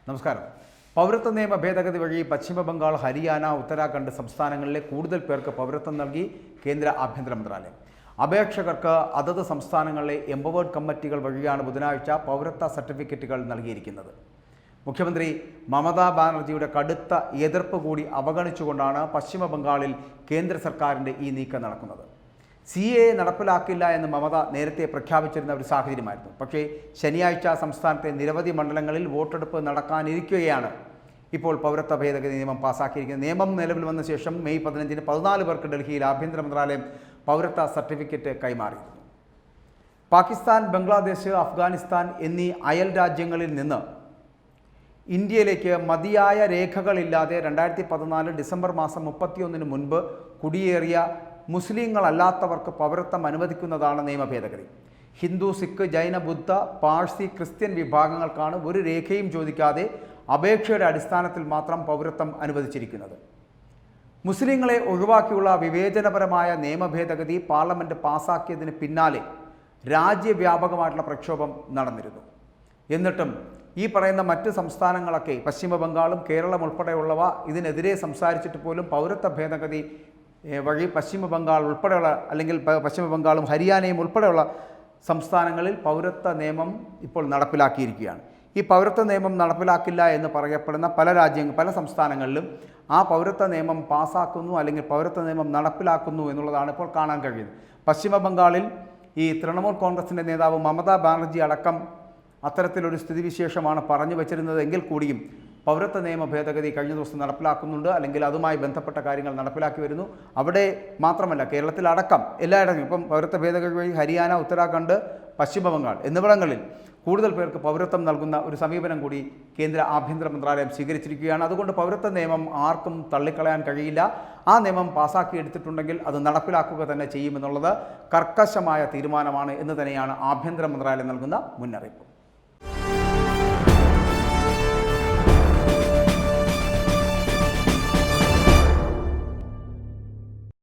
നമസ്കാരം. പൗരത്വ നിയമ ഭേദഗതി വഴി പശ്ചിമ ബംഗാൾ, ഹരിയാന, ഉത്തരാഖണ്ഡ് സംസ്ഥാനങ്ങളിലെ കൂടുതൽ പേർക്ക് പൗരത്വം നൽകി കേന്ദ്ര ആഭ്യന്തര മന്ത്രാലയം. അപേക്ഷകർക്ക് അതത് സംസ്ഥാനങ്ങളിലെ എംപവേർഡ് കമ്മിറ്റികൾ വഴിയാണ് ബുധനാഴ്ച പൗരത്വ സർട്ടിഫിക്കറ്റുകൾ നൽകിയിരിക്കുന്നത്. മുഖ്യമന്ത്രി മമതാ ബാനർജിയുടെ കടുത്ത എതിർപ്പ് കൂടി അവഗണിച്ചുകൊണ്ടാണ് പശ്ചിമ ബംഗാളിൽ കേന്ദ്ര സർക്കാരിൻ്റെ ഈ നീക്കം നടക്കുന്നത്. CAA നടപ്പിലാക്കില്ല എന്ന് മമത നേരത്തെ പ്രഖ്യാപിച്ചിരുന്ന ഒരു സാഹചര്യമായിരുന്നു. പക്ഷേ ശനിയാഴ്ച സംസ്ഥാനത്തെ നിരവധി മണ്ഡലങ്ങളിൽ വോട്ടെടുപ്പ് നടക്കാനിരിക്കുകയാണ് ഇപ്പോൾ പൗരത്വ ഭേദഗതി നിയമം പാസാക്കിയിരിക്കുന്നത്. നിയമം നിലവിൽ വന്ന ശേഷം മെയ് 15-ന് 14 പേർക്ക് ഡൽഹിയിൽ ആഭ്യന്തര മന്ത്രാലയം പൗരത്വ സർട്ടിഫിക്കറ്റ് കൈമാറിയിരുന്നു. പാകിസ്ഥാൻ, ബംഗ്ലാദേശ്, അഫ്ഗാനിസ്ഥാൻ എന്നീ അയൽ രാജ്യങ്ങളിൽ നിന്ന് ഇന്ത്യയിലേക്ക് മതിയായ രേഖകളില്ലാതെ 2014 ഡിസംബർ മാസം 31-ന് മുൻപ് കുടിയേറിയ മുസ്ലിങ്ങളല്ലാത്തവർക്ക് പൗരത്വം അനുവദിക്കുന്നതാണ് നിയമ ഭേദഗതി. ഹിന്ദു, സിഖ്, ജൈന, ബുദ്ധ, പാഴ്സി, ക്രിസ്ത്യൻ വിഭാഗങ്ങൾക്കാണ് ഒരു രേഖയും ചോദിക്കാതെ അപേക്ഷയുടെ അടിസ്ഥാനത്തിൽ മാത്രം പൗരത്വം അനുവദിച്ചിരിക്കുന്നത്. മുസ്ലിങ്ങളെ ഒഴിവാക്കിയുള്ള വിവേചനപരമായ നിയമ ഭേദഗതി പാർലമെൻറ്റ് പാസാക്കിയതിന് പിന്നാലെ രാജ്യവ്യാപകമായിട്ടുള്ള പ്രക്ഷോഭം നടന്നിരുന്നു. എന്നിട്ടും ഈ പറയുന്ന മറ്റ് സംസ്ഥാനങ്ങളൊക്കെ, പശ്ചിമ ബംഗാളും കേരളം ഉൾപ്പെടെയുള്ളവ ഇതിനെതിരെ സംസാരിച്ചിട്ട് പോലും പൗരത്വ ഭേദഗതി വഴി പശ്ചിമ ബംഗാൾ ഉൾപ്പെടെയുള്ള, അല്ലെങ്കിൽ പശ്ചിമ ബംഗാളും ഹരിയാനയും ഉൾപ്പെടെയുള്ള സംസ്ഥാനങ്ങളിൽ പൗരത്വ നിയമം ഇപ്പോൾ നടപ്പിലാക്കിയിരിക്കുകയാണ്. ഈ പൗരത്വ നിയമം നടപ്പിലാക്കില്ല എന്ന് പറയപ്പെടുന്ന പല സംസ്ഥാനങ്ങളിലും ആ പൗരത്വ നിയമം പാസ്സാക്കുന്നു, അല്ലെങ്കിൽ പൗരത്വ നിയമം നടപ്പിലാക്കുന്നു എന്നുള്ളതാണ് ഇപ്പോൾ കാണാൻ കഴിയുന്നത്. പശ്ചിമ ബംഗാളിൽ ഈ തൃണമൂൽ കോൺഗ്രസിൻ്റെ നേതാവ് മമതാ ബാനർജി അടക്കം അത്തരത്തിലൊരു സ്ഥിതിവിശേഷമാണ് പറഞ്ഞു വച്ചിരുന്നത്. എങ്കിൽ കൂടിയും പൗരത്വ നിയമ ഭേദഗതി കഴിഞ്ഞ ദിവസം നടപ്പിലാക്കുന്നുണ്ട്, അല്ലെങ്കിൽ അതുമായി ബന്ധപ്പെട്ട കാര്യങ്ങൾ നടപ്പിലാക്കി വരുന്നു. അവിടെ മാത്രമല്ല, കേരളത്തിലടക്കം എല്ലായിടത്തും ഇപ്പം പൗരത്വ ഭേദഗതി വഴി ഹരിയാന, ഉത്തരാഖണ്ഡ്, പശ്ചിമ ബംഗാൾ എന്നിവിടങ്ങളിൽ കൂടുതൽ പേർക്ക് പൗരത്വം നൽകുന്ന ഒരു സമീപനം കൂടി കേന്ദ്ര ആഭ്യന്തര മന്ത്രാലയം സ്വീകരിച്ചിരിക്കുകയാണ്. അതുകൊണ്ട് പൗരത്വ നിയമം ആർക്കും തള്ളിക്കളയാൻ കഴിയില്ല. ആ നിയമം പാസ്സാക്കിയെടുത്തിട്ടുണ്ടെങ്കിൽ അത് നടപ്പിലാക്കുക തന്നെ ചെയ്യുമെന്നുള്ളത് കർക്കശമായ തീരുമാനമാണ് എന്ന് തന്നെയാണ് ആഭ്യന്തര മന്ത്രാലയം നൽകുന്ന മുന്നറിയിപ്പ്.